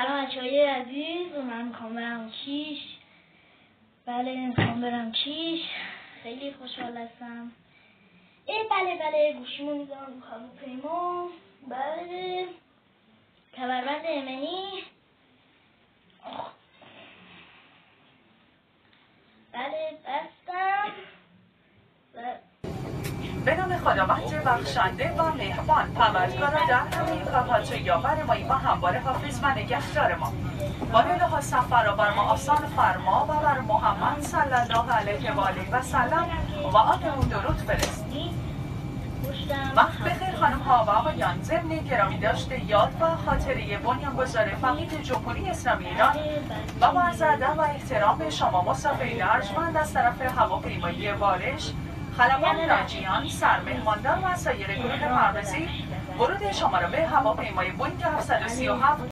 سلام بچه‌های عزیز، من میخوام برم کیش. بله میخوام برم کیش، خیلی خوشحال هستم. بله گوشیمو میذارم رو هواپیما. بله کمربند ایمنی. بله بستم. به نام خداوند بخشنده و مهربان، پروردگارا در همین کارها یاور ما و همواره حافظ و نگهدار ما. با ها سفر را بر ما آسان فرما و بر محمد صلی الله علیه و آله و سلم و آل او درود فرست. وقت بخیر خانم ها و آقایان، ضمن گرامی داشته یاد و خاطره بنیانگذار فقید جمهوری اسلامی ایران و با عرض ادب و احترام شما مسافرین ارجمند از طرف هواپیمایی وارش، خلبان ناجیان، سرمهماندار و سایر گروه پروازی، ورود شما را به هواپیمای بوینگ 737